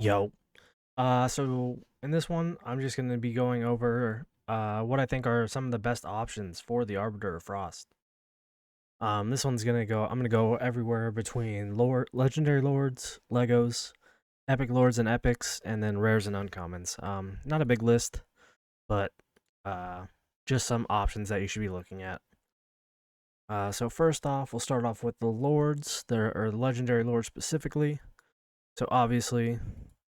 Yo. So in this one, I'm just going to be going over what I think are some of the best options for the Arbiter of Frost. This one's I'm gonna go everywhere between legendary lords, Legos, epic lords and epics, and then rares and uncommons. Not a big list, but uh, just some options that you should be looking at. So first off, we'll start off with the lords. There are legendary lords specifically. So obviously,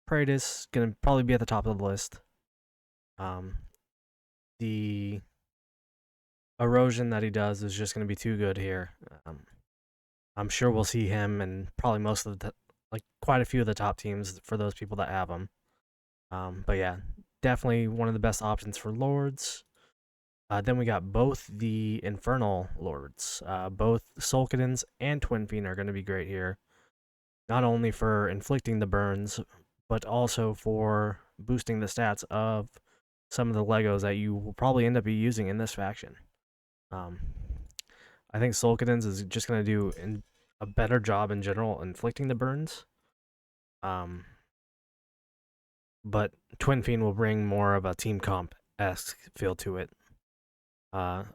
Praetus gonna probably be at the top of the list. Um, the erosion that he does is just gonna be too good here. I'm sure we'll see him and probably most of the like quite a few of the top teams for those people that have him. But yeah, definitely one of the best options for lords. Then we got both the infernal lords. Both Sulkadins and Twin Fiend are going to be great here, not only for inflicting the burns, but also for boosting the stats of some of the Legos that you will probably end up using in this faction. Um, I think Sulkadins is just going to do a better job in general inflicting the burns. But Twin Fiend will bring more of a team comp-esque feel to it. I'll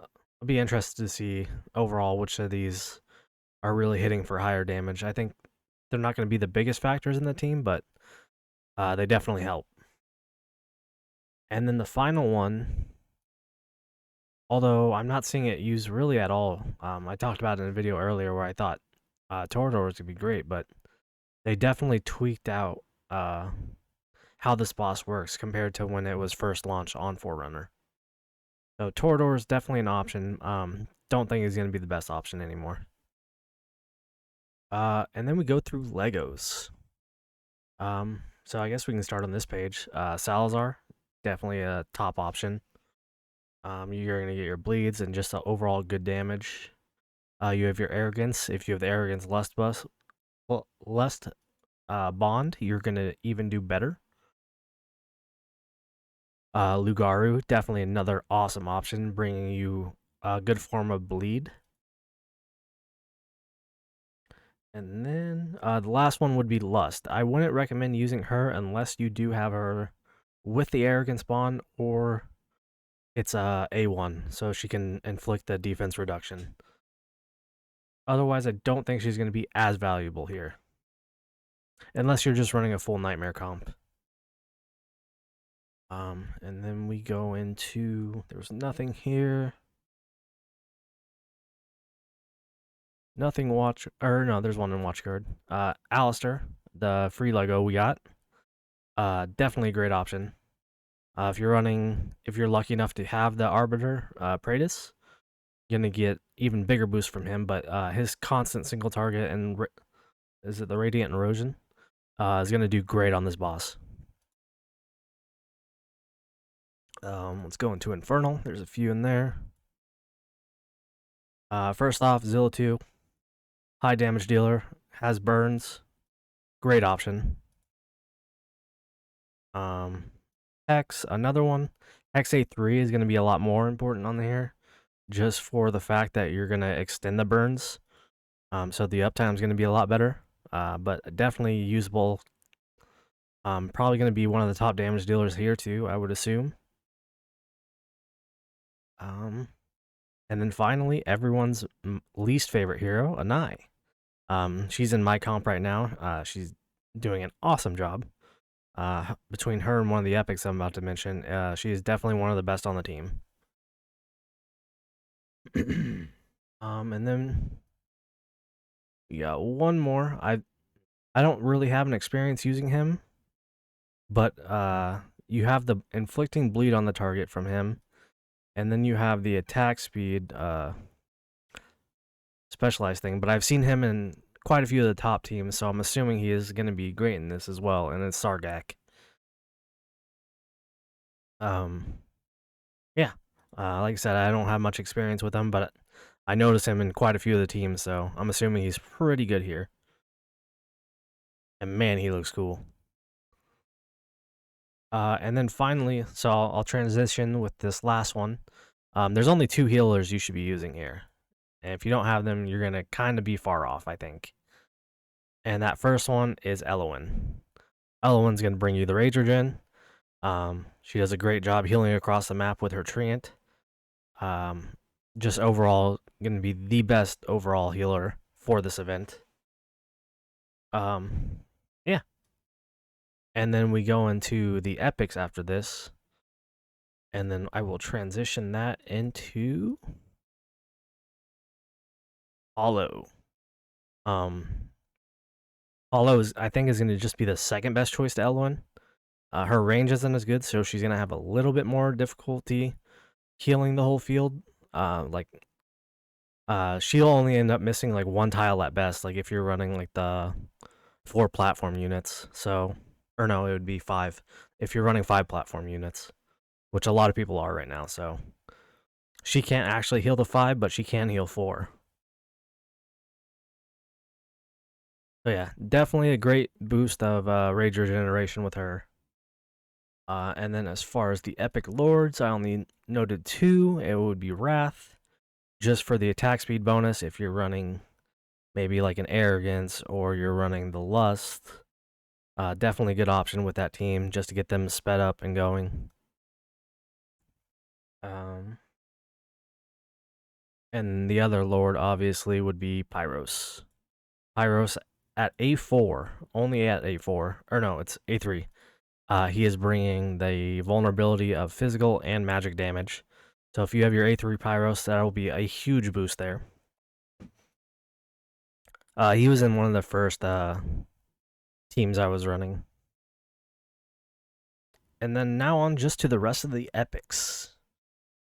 be interested to see overall which of these are really hitting for higher damage. I think they're not going to be the biggest factors in the team, but they definitely help. And then the final one, although I'm not seeing it used really at all, I talked about it in a video earlier where I thought Torador would be great, but they definitely tweaked out how this boss works compared to when it was first launched on Forerunner. So Torador is definitely an option. Don't think he's going to be the best option anymore. And then we go through Legos. So I guess we can start on this page. Salazar, definitely a top option. You're going to get your bleeds and just overall good damage. You have your arrogance. If you have the arrogance lust bond, you're going to even do better. Lugaru, definitely another awesome option, bringing you a good form of bleed. And then the last one would be Lust. I wouldn't recommend using her unless you do have her with the Arrogance bond or it's A1, so she can inflict the defense reduction. Otherwise, I don't think she's going to be as valuable here. Unless you're just running a full Nightmare comp. And then we go into... There's nothing here. Nothing watch... Or no, there's one in watch guard. Alistair, the free Lego we got. Definitely a great option. If you're lucky enough to have the Arbiter, Praetus, you're gonna get even bigger boost from him. But his constant single target and is it the Radiant Erosion? Is gonna do great on this boss. Let's go into Infernal. There's a few in there. First off, Zilla 2, high damage dealer, has burns, great option. Hex, another one. XA3 is going to be a lot more important on here, just for the fact that you're going to extend the burns. So the uptime is going to be a lot better, but definitely usable. Probably going to be one of the top damage dealers here too, I would assume. And then finally, everyone's least favorite hero, Anai. She's in my comp right now. She's doing an awesome job. Between her and one of the epics I'm about to mention, she is definitely one of the best on the team. And then we got one more. I don't really have an experience using him, but you have the inflicting bleed on the target from him, and then you have the attack speed specialized thing. But I've seen him in quite a few of the top teams, so I'm assuming he is going to be great in this as well. And it's Sargak. Yeah. Like I said, I don't have much experience with him, but I noticed him in quite a few of the teams, so I'm assuming he's pretty good here. And man, he looks cool. And then finally, so I'll transition with this last one. There's only 2 healers you should be using here. And if you don't have them, you're going to kind of be far off, I think. And that first one is Elowen. Elowen's going to bring you the Rage Regen. She does a great job healing across the map with her Treant. Just overall, going to be the best overall healer for this event. Yeah. And then we go into the epics after this. And then I will transition that into Hollow. Hollow I think is going to just be the second best choice to Elowen. Her range isn't as good, so she's going to have a little bit more difficulty healing the whole field. She'll only end up missing like one tile at best, like if you're running like the 4 platform units. So, or no, it would be 5 if you're running 5 platform units, which a lot of people are right now. So she can't actually heal the 5, but she can heal 4. So yeah, definitely a great boost of Rage Regeneration with her. And then as far as the Epic Lords, I only noted 2. It would be Wrath, just for the attack speed bonus if you're running maybe like an Arrogance or you're running the Lust. Definitely a good option with that team just to get them sped up and going. And the other Lord obviously would be Pyros. Pyros at A4, only at A4, or no, it's A3. He is bringing the vulnerability of physical and magic damage. So if you have your A3 Pyros, that will be a huge boost there. He was in one of the first teams I was running. And then now on just to the rest of the epics.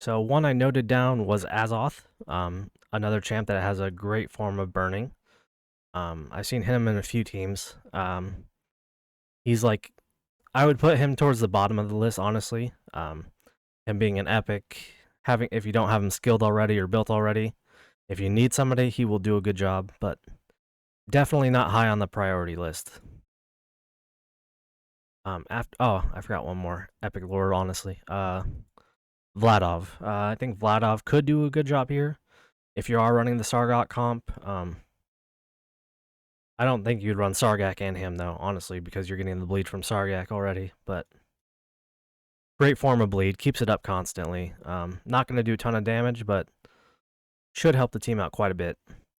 So one I noted down was Azoth, another champ that has a great form of burning. I've seen him in a few teams. He's like, I would put him towards the bottom of the list, honestly. Him being an epic, if you don't have him skilled already or built already, if you need somebody, he will do a good job, but definitely not high on the priority list. I forgot one more epic lord, honestly. Vladov. I think Vladov could do a good job here if you are running the Sargak comp. I don't think you'd run Sargak and him though, honestly, because you're getting the bleed from Sargak already. But great form of bleed, keeps it up constantly. Not going to do a ton of damage, but should help the team out quite a bit.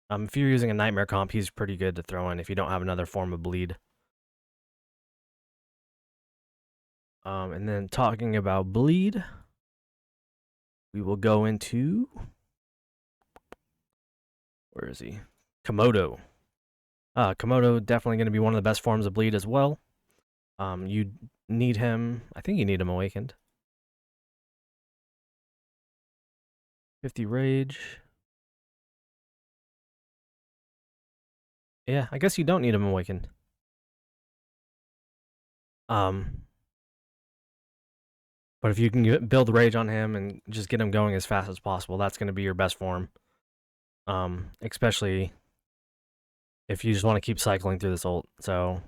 If you're using a Nightmare comp, he's pretty good to throw in if you don't have another form of bleed. And then talking about bleed, we will go into, where is he? Komodo. Komodo definitely going to be one of the best forms of bleed as well. You need him. I think you need him awakened. 50 rage. Yeah, I guess you don't need him awakened. But if you can build rage on him and just get him going as fast as possible, that's going to be your best form. Especially if you just want to keep cycling through this ult. So,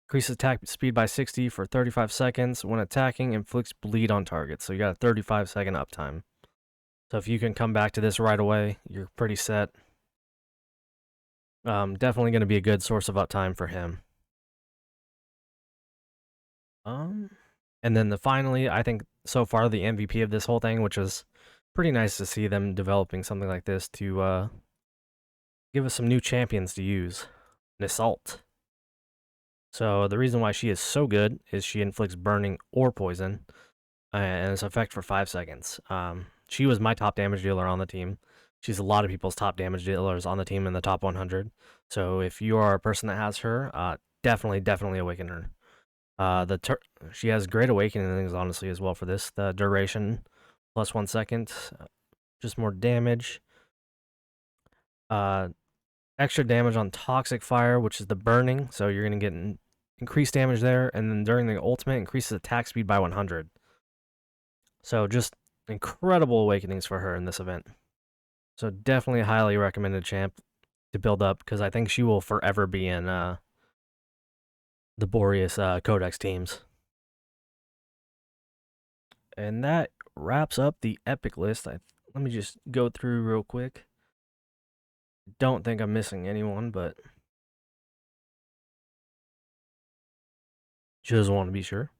increase attack speed by 60 for 35 seconds. When attacking, inflicts bleed on targets. So you got a 35-second uptime. So if you can come back to this right away, you're pretty set. Definitely going to be a good source of uptime for him. And then finally, I think so far the MVP of this whole thing, which is pretty nice to see them developing something like this to give us some new champions to use. An Assault. So the reason why she is so good is she inflicts burning or poison, and it's effect for 5 seconds. She was my top damage dealer on the team. She's a lot of people's top damage dealers on the team in the top 100. So if you are a person that has her, definitely awaken her. She has great awakening things, honestly, as well for this. The duration, plus 1 second, just more damage. Extra damage on Toxic Fire, which is the burning, so you're going to get increased damage there, and then during the ultimate, increases attack speed by 100. So just incredible awakenings for her in this event. So definitely a highly recommended champ to build up, because I think she will forever be in the Boreas Codex teams. And that wraps up the epic list. Let me just go through real quick. Don't think I'm missing anyone, but Just want to be sure.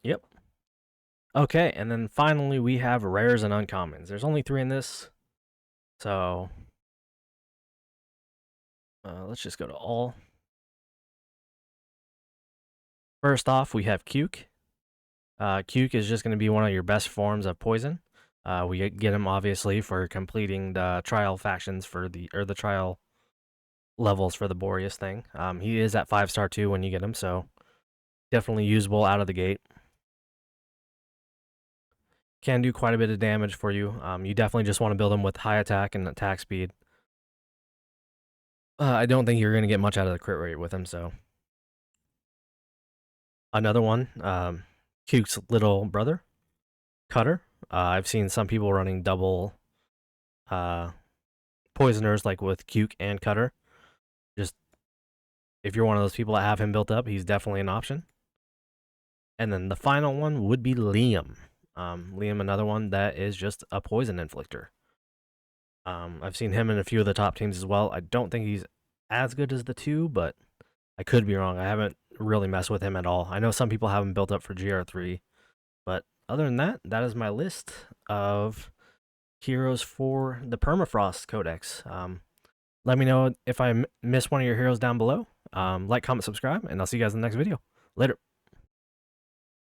Yep. Okay, and then finally we have rares and uncommons. There's only 3 in this, so let's just go to all. First off, we have Cuke. Cuke is just going to be one of your best forms of poison. We get him obviously for completing the trial factions for the trial levels for the Boreas thing. He is at 5-star too when you get him, so definitely usable out of the gate. Can do quite a bit of damage for you. You definitely just want to build him with high attack and attack speed. I don't think you're going to get much out of the crit rate with him, so. Another one, Cuke's little brother, Cutter. I've seen some people running double poisoners, like with Cuke and Cutter. Just if you're one of those people that have him built up, he's definitely an option. And then the final one would be Liam. Liam, another one that is just a poison inflictor. I've seen him in a few of the top teams as well. I don't think he's as good as the 2, but I could be wrong. I haven't really messed with him at all. I know some people have him built up for GR3, but other than that, that is my list of heroes for the Permafrost Codex. Let me know if I miss one of your heroes down below. Like, comment, subscribe, and I'll see you guys in the next video. Later.